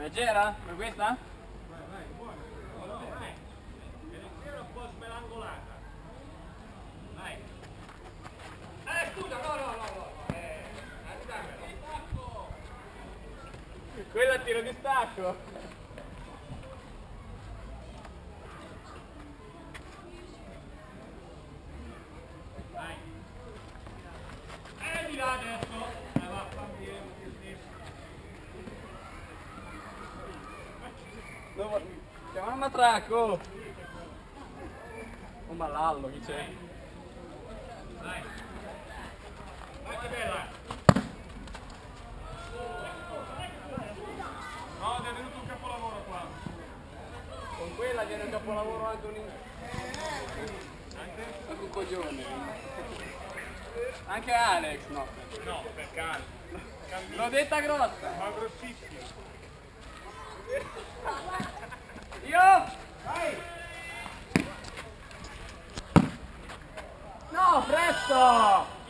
Leggera? Per questa? Vai, buona. No, vai. È leggera un po' smelangolata. Vai. Scusa, no. Quella tiro di stacco. Vai. Di là adesso. Va, fammi Chiamare un matracco. Un ballallo, chi c'è? Vai. Vai che bella. No, è venuto un capolavoro qua. Con quella viene un capolavoro anche un coglione. Anche Alex, no. No, per calma. L'ho detta grossa. Ma grossissimo. Io? Vai. No, presto!